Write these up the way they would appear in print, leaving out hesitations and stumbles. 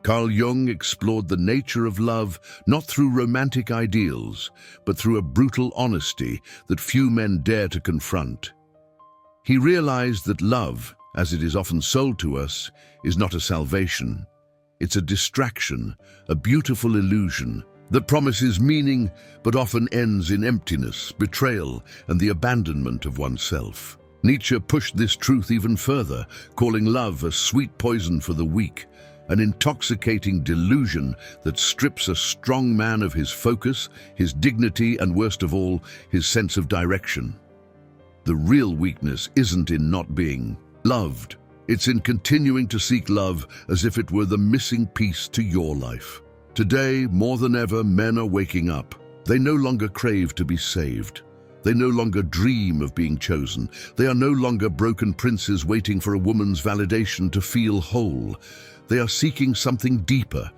Carl Jung explored the nature of love not through romantic ideals, but through a brutal honesty that few men dare to confront. He realized that love, as it is often sold to us, is not a salvation. It's a distraction, a beautiful illusion that promises meaning but often ends in emptiness, betrayal, and the abandonment of oneself. Nietzsche pushed this truth even further, calling love a sweet poison for the weak, an intoxicating delusion that strips a strong man of his focus, his dignity, and worst of all, his sense of direction. The real weakness isn't in not being loved. It's in continuing to seek love as if it were the missing piece to your life. Today, more than ever, men are waking up. They no longer crave to be saved. They no longer dream of being chosen. They are no longer broken princes waiting for a woman's validation to feel whole. They are seeking something deeper,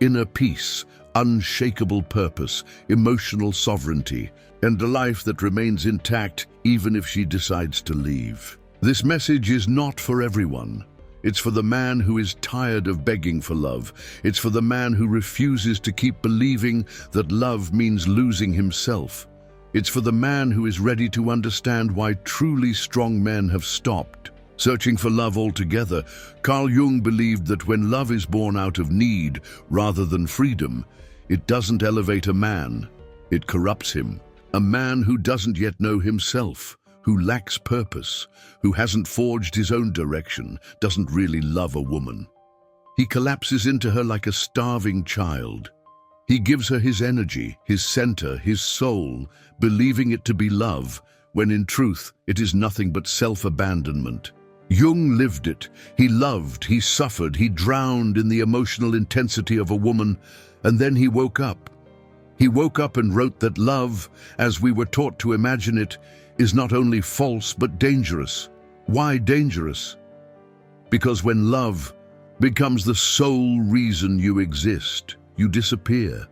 inner peace, unshakable purpose, emotional sovereignty, and a life that remains intact even if she decides to leave. This message is not for everyone. It's for the man who is tired of begging for love. It's for the man who refuses to keep believing that love means losing himself. It's for the man who is ready to understand why truly strong men have stopped searching for love altogether. Carl Jung believed that when love is born out of need rather than freedom, it doesn't elevate a man, it corrupts him. A man who doesn't yet know himself, who lacks purpose, who hasn't forged his own direction, doesn't really love a woman. He collapses into her like a starving child. He gives her his energy, his center, his soul, believing it to be love, when in truth it is nothing but self-abandonment. Jung lived it. He loved, he suffered, he drowned in the emotional intensity of a woman, and then he woke up. He woke up and wrote that love, as we were taught to imagine it, is not only false but dangerous. Why dangerous? Because when love becomes the sole reason you exist, you disappear.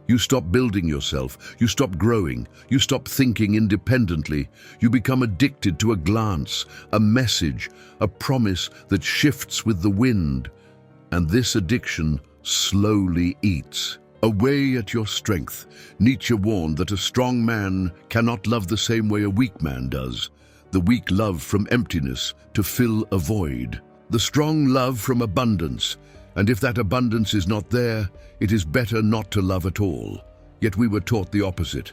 You stop building yourself, you stop growing, you stop thinking independently, you become addicted to a glance, a message, a promise that shifts with the wind. And this addiction slowly eats away at your strength. Nietzsche warned that a strong man cannot love the same way a weak man does. The weak love from emptiness to fill a void. The strong love from abundance. And if that abundance is not there, it is better not to love at all. Yet we were taught the opposite.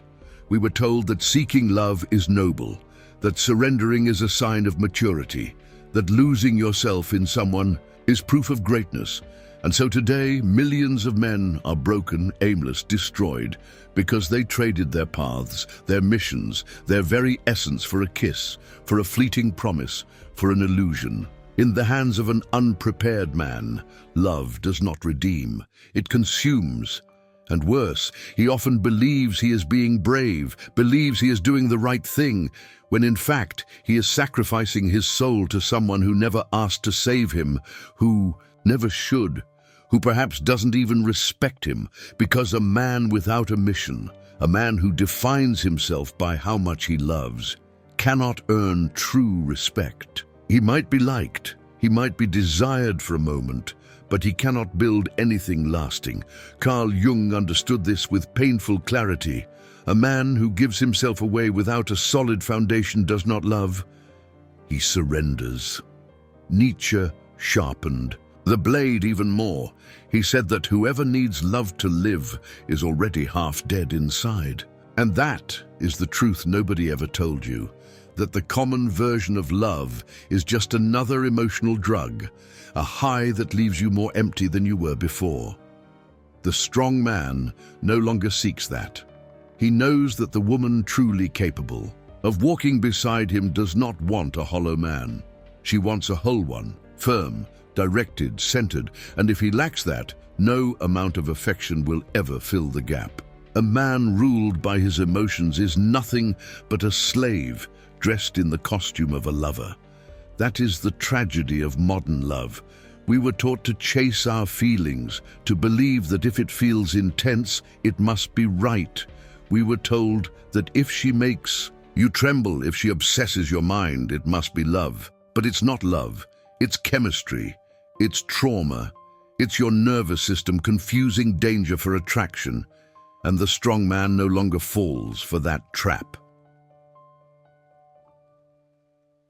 We were told that seeking love is noble, that surrendering is a sign of maturity, that losing yourself in someone is proof of greatness. And so today, millions of men are broken, aimless, destroyed, because they traded their paths, their missions, their very essence for a kiss, for a fleeting promise, for an illusion. In the hands of an unprepared man, love does not redeem, it consumes. And worse, he often believes he is being brave, believes he is doing the right thing, when in fact he is sacrificing his soul to someone who never asked to save him, who never should, who perhaps doesn't even respect him, because a man without a mission, a man who defines himself by how much he loves, cannot earn true respect. He might be liked, he might be desired for a moment, but he cannot build anything lasting. Carl Jung understood this with painful clarity. A man who gives himself away without a solid foundation does not love, he surrenders. Nietzsche sharpened the blade even more. He said that whoever needs love to live is already half dead inside. And that is the truth nobody ever told you. That the common version of love is just another emotional drug, a high that leaves you more empty than you were before. The strong man no longer seeks that. He knows that the woman truly capable of walking beside him does not want a hollow man. She wants a whole one, firm, directed, centered, and if he lacks that, no amount of affection will ever fill the gap. A man ruled by his emotions is nothing but a slave dressed in the costume of a lover. That is the tragedy of modern love. We were taught to chase our feelings, to believe that if it feels intense, it must be right. We were told that if she makes you tremble, if she obsesses your mind, it must be love. But it's not love, it's chemistry, it's trauma, It's your nervous system confusing danger for attraction, and the strong man no longer falls for that trap.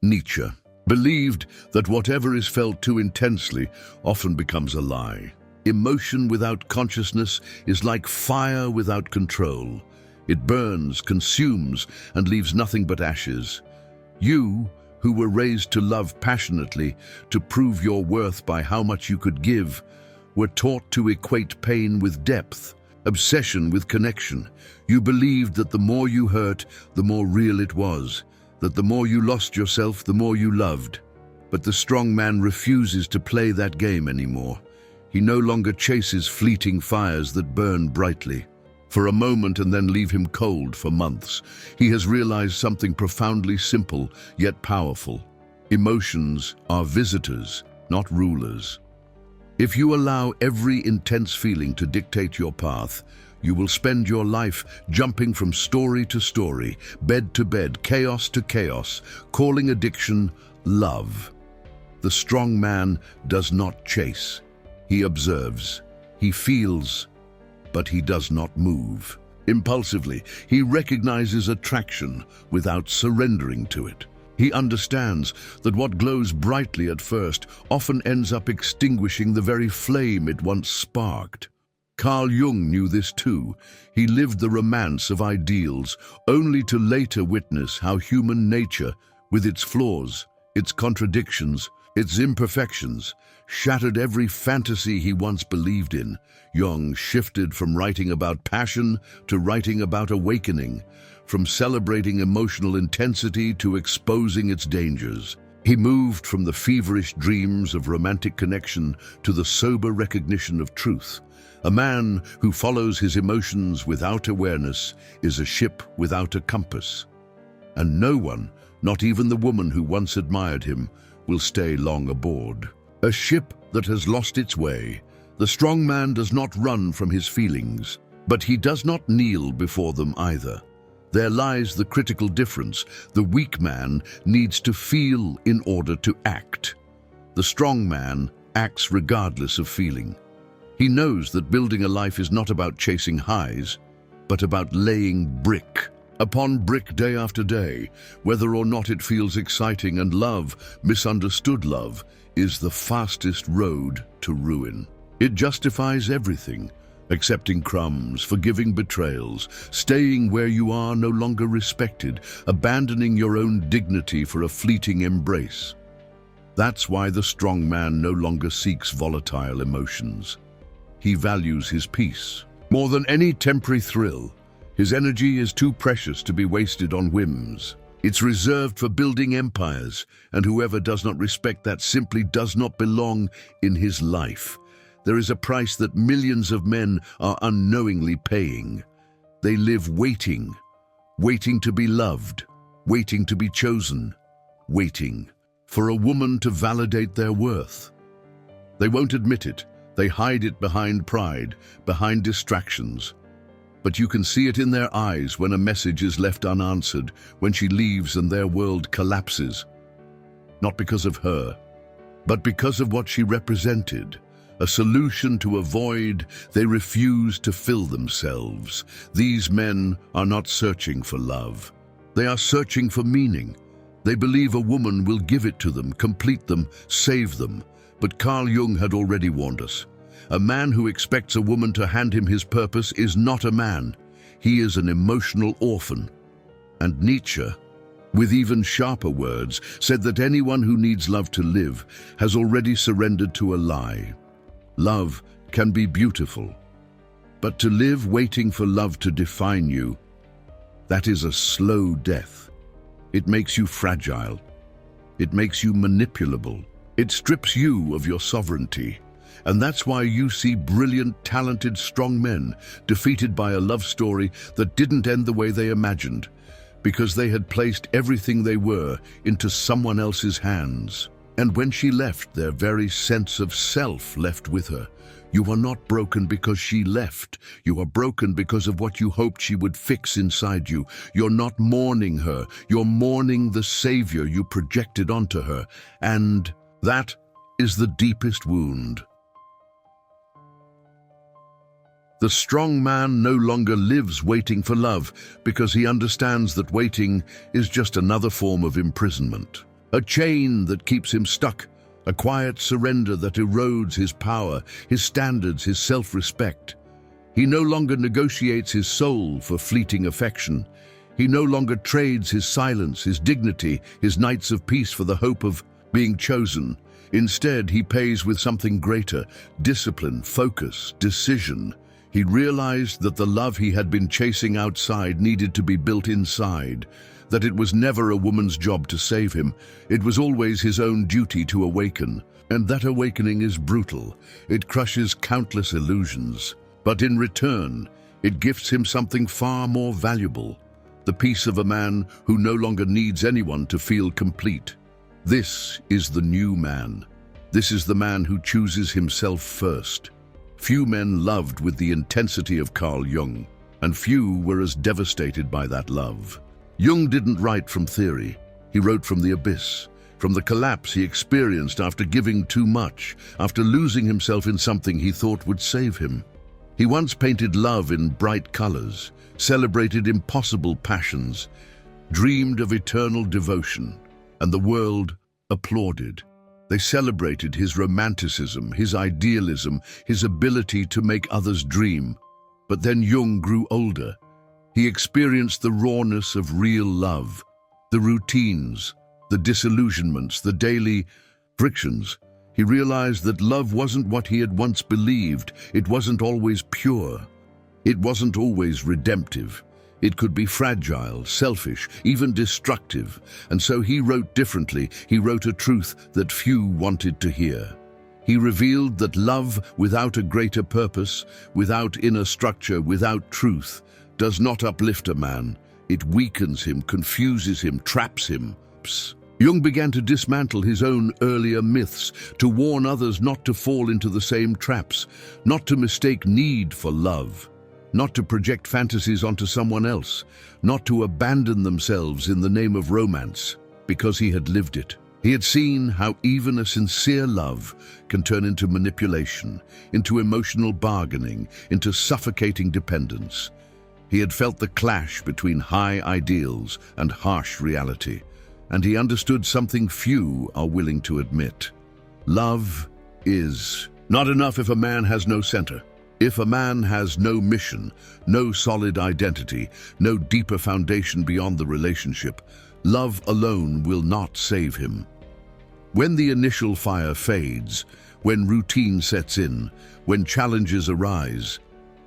Nietzsche believed that whatever is felt too intensely often becomes a lie. Emotion without consciousness is like fire without control. It burns, consumes, and leaves nothing but ashes. You, who were raised to love passionately, to prove your worth by how much you could give, were taught to equate pain with depth, obsession with connection. You believed that the more you hurt, the more real it was, that the more you lost yourself, the more you loved. But the strong man refuses to play that game anymore. He no longer chases fleeting fires that burn brightly for a moment and then leave him cold for months. He has realized something profoundly simple yet powerful. Emotions are visitors, not rulers. If you allow every intense feeling to dictate your path, you will spend your life jumping from story to story, bed to bed, chaos to chaos, calling addiction love. The strong man does not chase. He observes, he feels, but he does not move. Impulsively, he recognizes attraction without surrendering to it. He understands that what glows brightly at first often ends up extinguishing the very flame it once sparked. Carl Jung knew this too. He lived the romance of ideals, only to later witness how human nature, with its flaws, its contradictions, its imperfections, shattered every fantasy he once believed in. Jung shifted from writing about passion to writing about awakening, from celebrating emotional intensity to exposing its dangers. He moved from the feverish dreams of romantic connection to the sober recognition of truth. A man who follows his emotions without awareness is a ship without a compass. And no one, not even the woman who once admired him, will stay long aboard. A ship that has lost its way. The strong man does not run from his feelings, but he does not kneel before them either. There lies the critical difference. The weak man needs to feel in order to act. The strong man acts regardless of feeling. He knows that building a life is not about chasing highs, but about laying brick upon brick day after day, whether or not it feels exciting, and love, misunderstood love, is the fastest road to ruin. It justifies everything, accepting crumbs, forgiving betrayals, staying where you are no longer respected, abandoning your own dignity for a fleeting embrace. That's why the strong man no longer seeks volatile emotions. He values his peace. More than any temporary thrill, his energy is too precious to be wasted on whims. It's reserved for building empires, and whoever does not respect that simply does not belong in his life. There is a price that millions of men are unknowingly paying. They live waiting, waiting to be loved, waiting to be chosen, waiting for a woman to validate their worth. They won't admit it. They hide it behind pride, behind distractions. But you can see it in their eyes when a message is left unanswered, when she leaves and their world collapses. Not because of her, but because of what she represented. A solution to a void they refuse to fill themselves. These men are not searching for love. They are searching for meaning. They believe a woman will give it to them, complete them, save them. But Carl Jung had already warned us. A man who expects a woman to hand him his purpose is not a man. He is an emotional orphan. And Nietzsche, with even sharper words, said that anyone who needs love to live has already surrendered to a lie. Love can be beautiful, but to live waiting for love to define you, that is a slow death. It makes you fragile. It makes you manipulable. It strips you of your sovereignty. And that's why you see brilliant, talented, strong men defeated by a love story that didn't end the way they imagined, because they had placed everything they were into someone else's hands. And when she left, their very sense of self left with her. You are not broken because she left. You are broken because of what you hoped she would fix inside you. You're not mourning her. You're mourning the savior you projected onto her. And that is the deepest wound. The strong man no longer lives waiting for love because he understands that waiting is just another form of imprisonment. A chain that keeps him stuck, a quiet surrender that erodes his power, his standards, his self-respect. He no longer negotiates his soul for fleeting affection. He no longer trades his silence, his dignity, his nights of peace for the hope of being chosen. Instead, he pays with something greater: discipline, focus, decision. He realized that the love he had been chasing outside needed to be built inside, that it was never a woman's job to save him. It was always his own duty to awaken. And that awakening is brutal. It crushes countless illusions. But in return, it gifts him something far more valuable: the peace of a man who no longer needs anyone to feel complete. This is the new man. This is the man who chooses himself first. Few men loved with the intensity of Carl Jung, and few were as devastated by that love. Jung didn't write from theory. He wrote from the abyss, from the collapse he experienced after giving too much, after losing himself in something he thought would save him. He once painted love in bright colors, celebrated impossible passions, dreamed of eternal devotion, and the world applauded. They celebrated his romanticism, his idealism, his ability to make others dream. But then Jung grew older. He experienced the rawness of real love, the routines, the disillusionments, the daily frictions. He realized that love wasn't what he had once believed. It wasn't always pure. It wasn't always redemptive. It could be fragile, selfish, even destructive. And so he wrote differently. He wrote a truth that few wanted to hear. He revealed that love without a greater purpose, without inner structure, without truth, does not uplift a man. It weakens him, confuses him, traps him. Jung began to dismantle his own earlier myths, to warn others not to fall into the same traps, not to mistake need for love, not to project fantasies onto someone else, not to abandon themselves in the name of romance, because he had lived it. He had seen how even a sincere love can turn into manipulation, into emotional bargaining, into suffocating dependence. He had felt the clash between high ideals and harsh reality, and he understood something few are willing to admit. Love is not enough if a man has no center. If a man has no mission, no solid identity, no deeper foundation beyond the relationship, love alone will not save him. When the initial fire fades, when routine sets in, when challenges arise,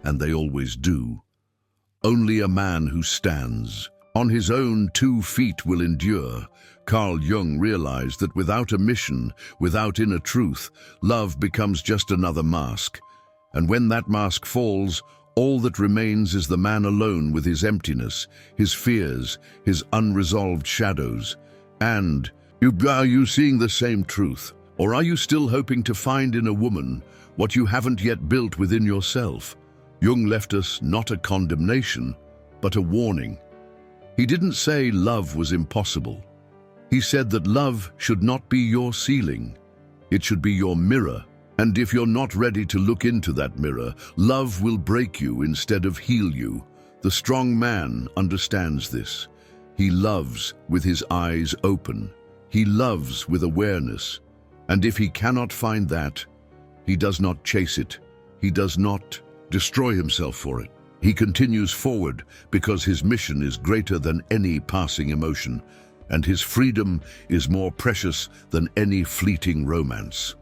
and they always do, only a man who stands on his own 2 feet will endure. Carl Jung realized that without a mission, without inner truth, love becomes just another mask. And when that mask falls, all that remains is the man alone with his emptiness, his fears, his unresolved shadows. And are you seeing the same truth? Or are you still hoping to find in a woman what you haven't yet built within yourself? Jung left us not a condemnation, but a warning. He didn't say love was impossible. He said that love should not be your ceiling. It should be your mirror. And if you're not ready to look into that mirror, love will break you instead of heal you. The strong man understands this. He loves with his eyes open. He loves with awareness. And if he cannot find that, he does not chase it. He does not destroy himself for it. He continues forward because his mission is greater than any passing emotion, and his freedom is more precious than any fleeting romance.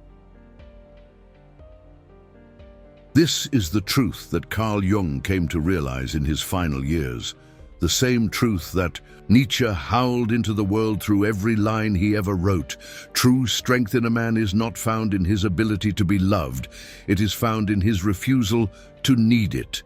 This is the truth that Carl Jung came to realize in his final years, the same truth that Nietzsche howled into the world through every line he ever wrote. True strength in a man is not found in his ability to be loved. It is found in his refusal to need it.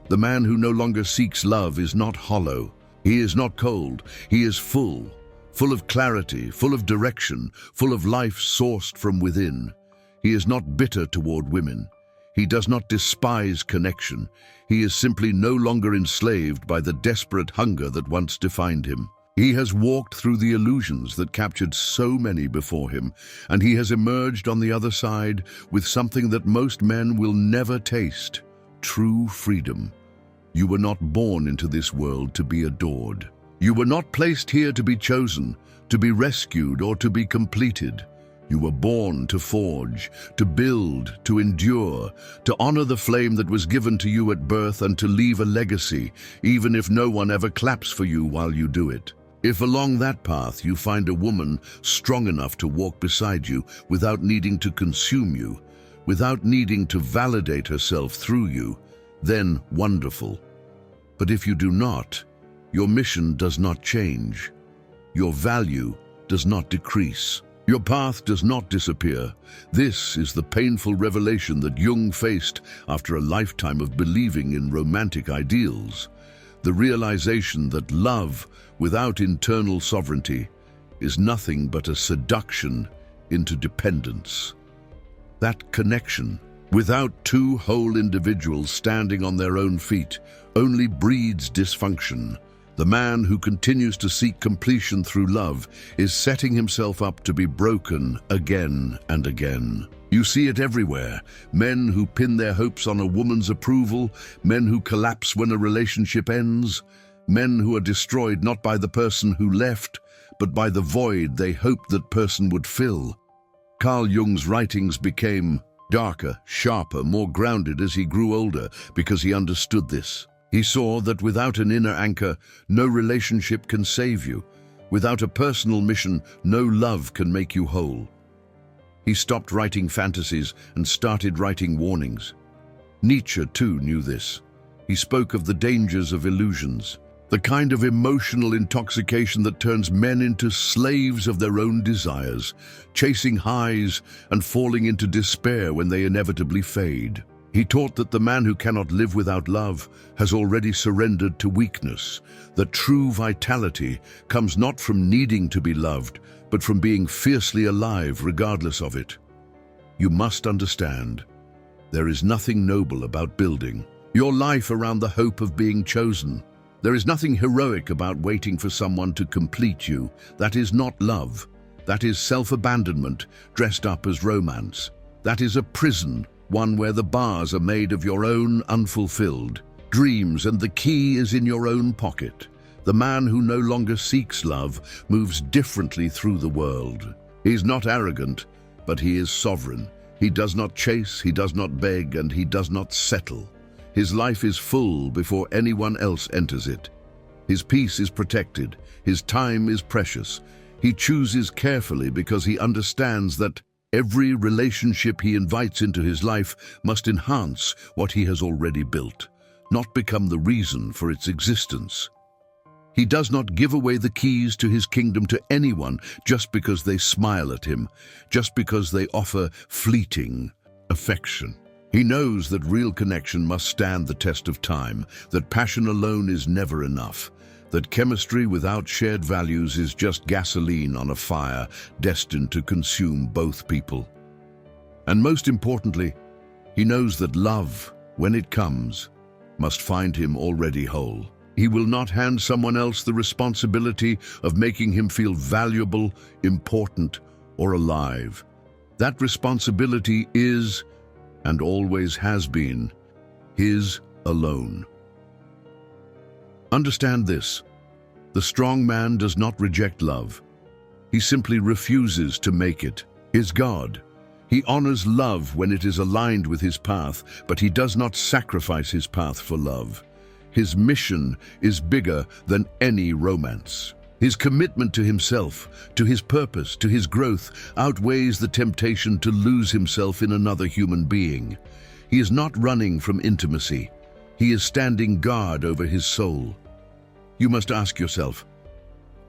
The man who no longer seeks love is not hollow. He is not cold. He is full of clarity, full of direction, full of life sourced from within. He is not bitter toward women. He does not despise connection. He is simply no longer enslaved by the desperate hunger that once defined him. He has walked through the illusions that captured so many before him, and he has emerged on the other side with something that most men will never taste: true freedom. You were not born into this world to be adored. You were not placed here to be chosen, to be rescued, or to be completed. You were born to forge, to build, to endure, to honor the flame that was given to you at birth and to leave a legacy, even if no one ever claps for you while you do it. If along that path you find a woman strong enough to walk beside you without needing to consume you, without needing to validate herself through you, then wonderful. But if you do not, your mission does not change. Your value does not decrease. Your path does not disappear. This is the painful revelation that Jung faced after a lifetime of believing in romantic ideals. The realization that love without internal sovereignty is nothing but a seduction into dependence. That connection, without two whole individuals standing on their own feet, only breeds dysfunction. The man who continues to seek completion through love is setting himself up to be broken again and again. You see it everywhere. Men who pin their hopes on a woman's approval, men who collapse when a relationship ends, men who are destroyed not by the person who left, but by the void they hoped that person would fill. Carl Jung's writings became darker, sharper, more grounded as he grew older because he understood this. He saw that without an inner anchor, no relationship can save you. Without a personal mission, no love can make you whole. He stopped writing fantasies and started writing warnings. Nietzsche, too, knew this. He spoke of the dangers of illusions, the kind of emotional intoxication that turns men into slaves of their own desires, chasing highs and falling into despair when they inevitably fade. He taught that the man who cannot live without love has already surrendered to weakness, that true vitality comes not from needing to be loved, but from being fiercely alive regardless of it. You must understand, there is nothing noble about building your life around the hope of being chosen. There is nothing heroic about waiting for someone to complete you. That is not love. That is self-abandonment dressed up as romance. That is a prison, one where the bars are made of your own unfulfilled dreams and the key is in your own pocket. The man who no longer seeks love moves differently through the world. He is not arrogant, but he is sovereign. He does not chase, he does not beg, and he does not settle. His life is full before anyone else enters it. His peace is protected. His time is precious. He chooses carefully because he understands that every relationship he invites into his life must enhance what he has already built, not become the reason for its existence. He does not give away the keys to his kingdom to anyone just because they smile at him, just because they offer fleeting affection. He knows that real connection must stand the test of time, that passion alone is never enough, that chemistry without shared values is just gasoline on a fire destined to consume both people. And most importantly, he knows that love, when it comes, must find him already whole. He will not hand someone else the responsibility of making him feel valuable, important, or alive. That responsibility is, and always has been, his alone. Understand this. The strong man does not reject love. He simply refuses to make it his God. He honors love when it is aligned with his path, but he does not sacrifice his path for love. His mission is bigger than any romance. His commitment to himself, to his purpose, to his growth, outweighs the temptation to lose himself in another human being. He is not running from intimacy. He is standing guard over his soul. You must ask yourself,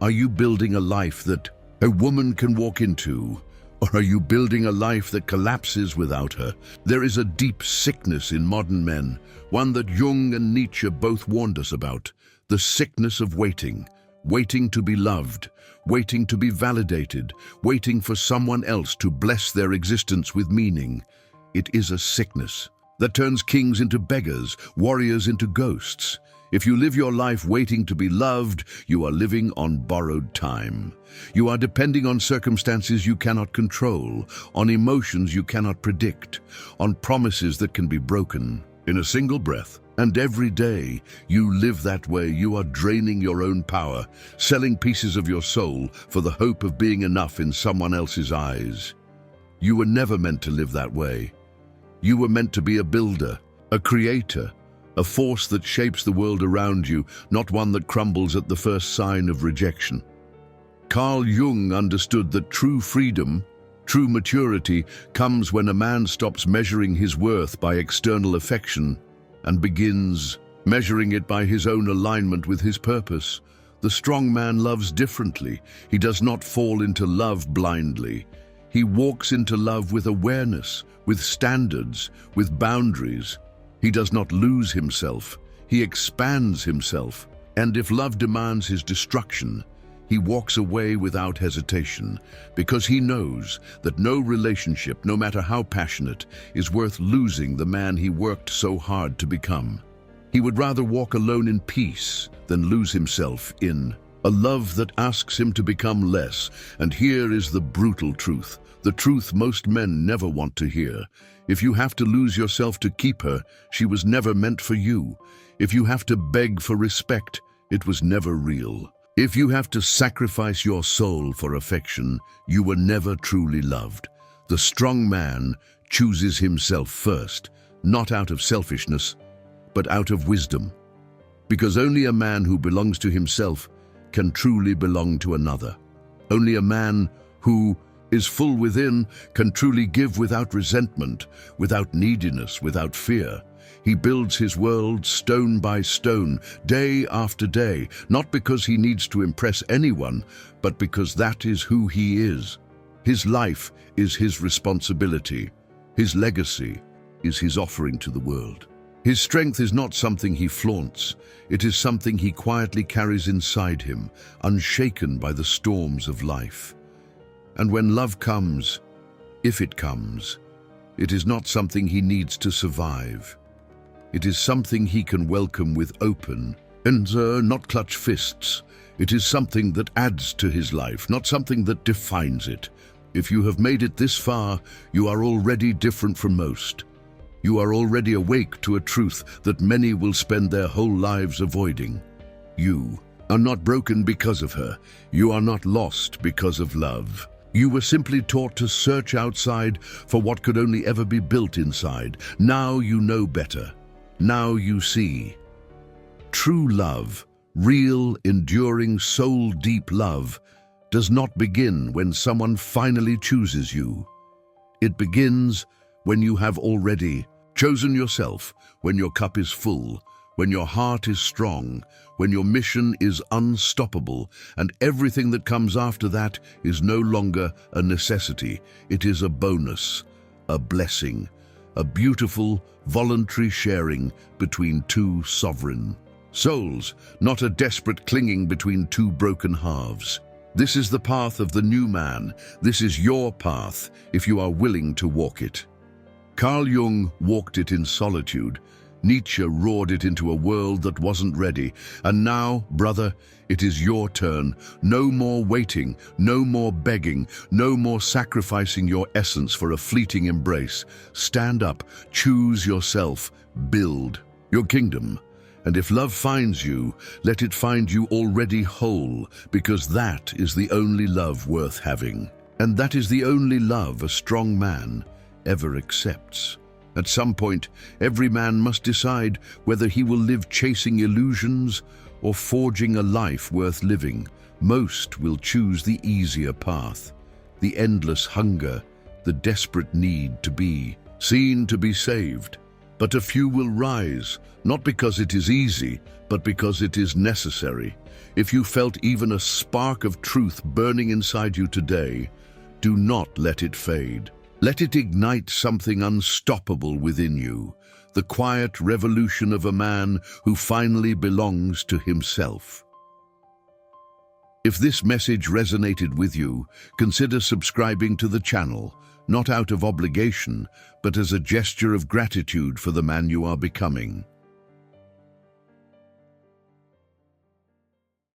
are you building a life that a woman can walk into, or are you building a life that collapses without her? There is a deep sickness in modern men, one that Jung and Nietzsche both warned us about, the sickness of waiting. Waiting to be loved, waiting to be validated, waiting for someone else to bless their existence with meaning. It is a sickness that turns kings into beggars, warriors into ghosts. If you live your life waiting to be loved, you are living on borrowed time. You are depending on circumstances you cannot control, on emotions you cannot predict, on promises that can be broken. in a single breath. And every day you live that way, you are draining your own power, selling pieces of your soul for the hope of being enough in someone else's eyes. You were never meant to live that way. You were meant to be a builder, a creator, a force that shapes the world around you, not one that crumbles at the first sign of rejection. Carl Jung understood that true freedom, true maturity, comes when a man stops measuring his worth by external affection and begins measuring it by his own alignment with his purpose. The strong man loves differently. He does not fall into love blindly. He walks into love with awareness, with standards, with boundaries. He does not lose himself. He expands himself. And if love demands his destruction, he walks away without hesitation, because he knows that no relationship, no matter how passionate, is worth losing the man he worked so hard to become. He would rather walk alone in peace than lose himself in a love that asks him to become less. And here is the brutal truth, the truth most men never want to hear. If you have to lose yourself to keep her, she was never meant for you. If you have to beg for respect, it was never real. If you have to sacrifice your soul for affection, you were never truly loved. The strong man chooses himself first, not out of selfishness, but out of wisdom. Because only a man who belongs to himself can truly belong to another. Only a man who is full within can truly give without resentment, without neediness, without fear. He builds his world stone by stone, day after day, not because he needs to impress anyone, but because that is who he is. His life is his responsibility. His legacy is his offering to the world. His strength is not something he flaunts. It is something he quietly carries inside him, unshaken by the storms of life. And when love comes, if it comes, it is not something he needs to survive. It is something he can welcome with open and not clutch fists. It is something that adds to his life, not something that defines it. If you have made it this far, you are already different from most. You are already awake to a truth that many will spend their whole lives avoiding. You are not broken because of her. You are not lost because of love. You were simply taught to search outside for what could only ever be built inside. Now you know better. Now you see. True love, real, enduring, soul-deep love, does not begin when someone finally chooses you. It begins when you have already chosen yourself, when your cup is full, when your heart is strong, when your mission is unstoppable, and everything that comes after that is no longer a necessity. It is a bonus, a blessing, a beautiful, voluntary sharing between two sovereign souls, not a desperate clinging between two broken halves. This is the path of the new man. This is your path, if you are willing to walk it. Carl Jung walked it in solitude. Nietzsche roared it into a world that wasn't ready. And now, brother, it is your turn. No more waiting, no more begging, no more sacrificing your essence for a fleeting embrace. Stand up, choose yourself, build your kingdom. And if love finds you, let it find you already whole, because that is the only love worth having. And that is the only love a strong man ever accepts. At some point, every man must decide whether he will live chasing illusions or forging a life worth living. Most will choose the easier path, the endless hunger, the desperate need to be seen, to be saved. But a few will rise, not because it is easy, but because it is necessary. If you felt even a spark of truth burning inside you today, do not let it fade. Let it ignite something unstoppable within you, the quiet revolution of a man who finally belongs to himself. If this message resonated with you, consider subscribing to the channel, not out of obligation, but as a gesture of gratitude for the man you are becoming.